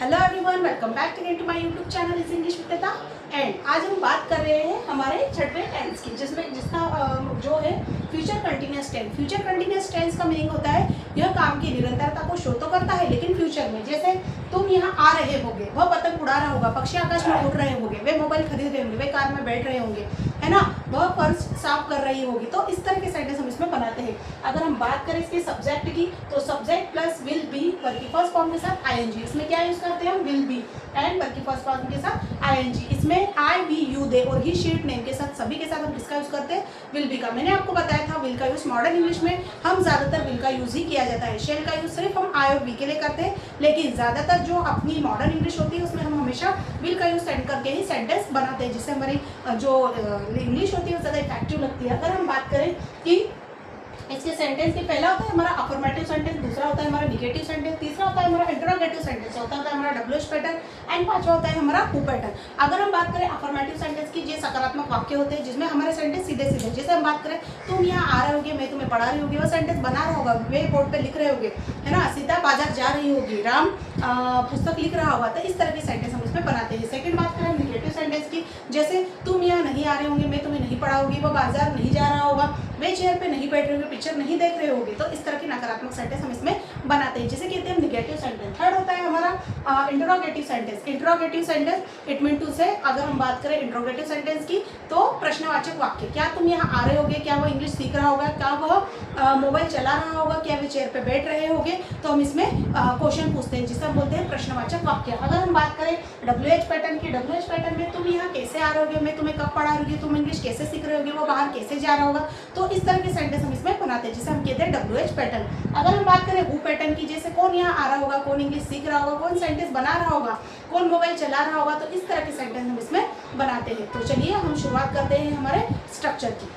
Hello everyone, welcome back again to my YouTube channel is English with तथा। And आज हम बात कर रहे हैं हमारे छठवें टेंस की, जिसका जो है future continuous tense. Future continuous tense का मीनिंग होता है यह काम की निरंतरता को शो तो करता है लेकिन फ्यूचर में, जैसे तुम यहाँ आ रहे होगे, वह पतंग उड़ा रहा होगा, पक्षी आकाश में उड़ रहे होंगे, वे मोबाइल खरीद रहे होंगे, वे कार में बैठ रहे होंगे, है ना, वह फर्श साफ कर रही होगी। तो इस तरह के सेंटेंस हम इसमें बनाते हैं। अगर हम बात करें इसके सब्जेक्ट की, तो subject plus will be verb की फर्स्ट फॉर्म के साथ आईएनजी। इसमें क्या यूज करते हैं हम? विल बी एंड वर्ब की फर्स्ट फॉर्म के साथ आईएनजी। इसमें आई वी यू दे और ही शीट नेम के साथ, सभी के साथ हम किसका यूज करते हैं? विल बी का। मैंने आपको बताया था विल का यूज मॉडर्न इंग्लिश में हम ज्यादातर विल का यूज ही किया जाता है। शेल का यूज सिर्फ हम आई और वी के लिए करते हैं, लेकिन ज्यादातर जो अपनी मॉडर्न इंग्लिश होती है उसमें हम हमेशा विल का यूज सेंड करके ही सेंटेंस बनाते हैं, जिससे हमारी जो इंग्लिश होती है वो ज़्यादा इफेक्टिव लगती है। अगर हम बात करें कि इसके सेंटेंस के पहला होता है हमारा अफर्मेटिव सेंटेंस, दूसरा होता है हमारा निगेटिव सेंटेंस, तीसरा होता है हमारा इंटरोगेटिव सेंटेंस, चौथा होता है हमारा डब्ल्यूएच पैटर्न एंड पांचवा होता है हमारा हु पैटर्न। अगर हम बात करें अफर्मेटिव सेंटेंस की, ये सकारात्मक वाक्य होते हैं जिसमें हमारे सेंटेंस सीधे सीधे, जैसे हम बात करें तुम यहाँ आ रहे होगे, मैं तुम्हें पढ़ा रही होगी, वो सेंटेंस बना रहा होगा, वे बोर्ड पे लिख रहे होंगे, है ना, सीता बाजार जा रही होगी, राम पुस्तक लिख रहा होगा। तो इस तरह के सेंटेंस हम इसमें बनाते हैं। सेकंड बात करें निगेटिव सेंटेंस की, जैसे तुम यहाँ नहीं आ रहे होंगे, मैं तुम्हें नहीं पढ़ाऊंगी, वो बाजार नहीं जा रहा होगा, वे चेयर पे नहीं बैठ रहे होंगे, पिक्चर नहीं देख रहे होंगे। तो इस तरह की नकारात्मक सेंटेंस हम इसमें बनाते हैं, जिसे कहते हैं निगेटिव सेंटेंस। थर्ड होता है हमारा interrogative sentence. Interrogative sentence it mean to say, अगर हम बात करें इंटरोगेटिव सेंटेंस की, तो प्रश्नवाचक वाक्य, क्या तुम यहाँ आ रहे होगे, क्या वो इंग्लिश सीख रहा होगा, क्या वह मोबाइल चला रहा होगा, क्या वे चेयर पे बैठ रहे होंगे, तो हम इसमें क्वेश्चन पूछते हैं, जिसे हम बोलते हैं प्रश्नवाचक वाक्य। अगर हम बात करें डब्ल्यूएच पैटर्न की, डब्ल्यूएच पैटर्न में तुम यहाँ कैसे आ रहे होगे, मैं तुम्हें कब पढ़ा रही होगी, तुम इंग्लिश कैसे सीख रहे होगे, वो बाहर कैसे जा रहा होगा। तो इस तरह के सेंटेंस हम इसमें बनाते हैं, जिसे हम कहते हैं डब्ल्यूएच पैटर्न। अगर हम बात करें हु पैटर्न की, जैसे कौन यहाँ आ रहा होगा, कौन इंग्लिश सीख रहा होगा, कौन सेंटेंस बना रहा होगा, कौन मोबाइल चला रहा होगा, तो इस तरह के सेंटेंस हम इसमें बनाते हैं। तो चलिए हम शुरुआत करते हैं हमारे स्ट्रक्चर की।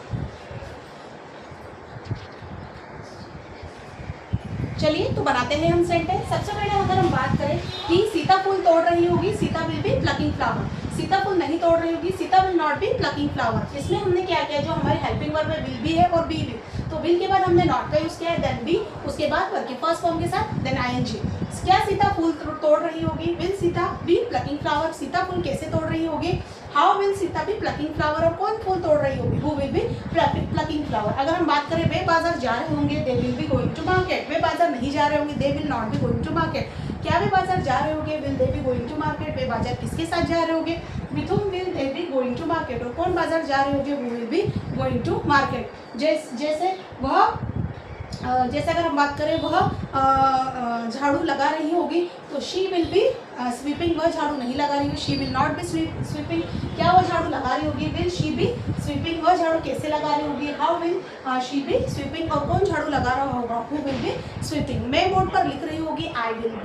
चलिए तो बनाते हैं हम सेंटेंस। सबसे पहले अगर हम बात करें कि सीता फूल तोड़ रही होगी, Sita will be plucking flower. Sita फूल नहीं तोड़ रही होगी, Sita will not be plucking flower. इसमें हमने क्या किया, जो हमारी हेल्पिंग वर्ब है विल बी है और बी भी, तो विल के बाद हमने नॉट का यूज किया है, देन बी, उसके बाद वर्ब के फर्स्ट फॉर्म के साथ देन आईएनजी। क्या सीता फूल तोड़ रही होगी? Will Sita be plucking flower. Sita फूल कैसे तोड़ रही होगी? How will Sita be plucking flower. और कौन फूल तोड़ रही होगी? Who will be plucking flower. अगर हम बात करें वे बाजार जा रहे होंगे, they will be going to market. वे बाजार नहीं जा रहे होंगे, they will not be going to market. क्या वे बाजार जा रहे होंगे? Will they be going to market. वे बाजार किसके साथ जा रहे होंगे? With whom will they be going to market. और कौन बाजार जा रहे होंगे? Who will be going to market. जैसे अगर हम बात करें वह झाड़ू लगा रही होगी, तो शी विल बी स्वीपिंग। वह झाड़ू नहीं लगा रही होगी, she will not B sweeping. क्या वह झाड़ू लगा रही होगी? Will she be sweeping. वह झाड़ू कैसे लगा रही होगी? How will she be sweeping. और कौन झाड़ू लगा रहा होगा? Who will B sweeping. मैं बोर्ड पर लिख रही होगी, I will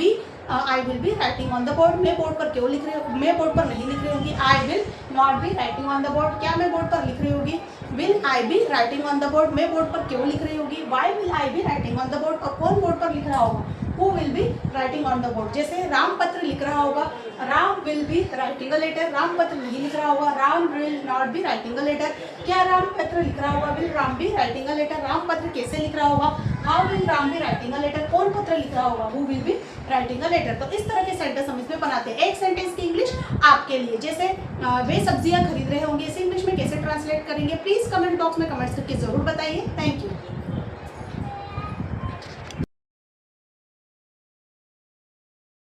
be writing on the board. मैं बोर्ड पर क्यों लिख रही हूँ? मैं बोर्ड पर नहीं लिख रही होगी, I will not be writing on the board. क्या मैं बोर्ड पर लिख रही होगी? Will I be writing on the board. मैं बोर्ड पर क्यों लिख रही होगी? Why will I be writing on the board. और कौन बोर्ड पर लिख रहा होगा? Who will be writing on the board. जैसे राम पत्र लिख रहा होगा, Ram will be writing a letter. Ram पत्र नहीं लिख रहा होगा, Ram will not be writing a letter. क्या राम पत्र लिख रहा होगा? Will Ram be writing a letter. Ram पत्र कैसे लिख रहा होगा? How will Ram be writing a letter. कौन पत्र लिख रहा होगा? Who will be writing a letter. तो इस तरह के सेंटेंस हम इसमें बनाते हैं। एक सेंटेंस की इंग्लिश आपके लिए, जैसे वे सब्जियां खरीद रहे होंगे, इसे इंग्लिश में कैसे ट्रांसलेट करेंगे? प्लीज कमेंट बॉक्स में कमेंट्स करके जरूर बताइए। Thank you.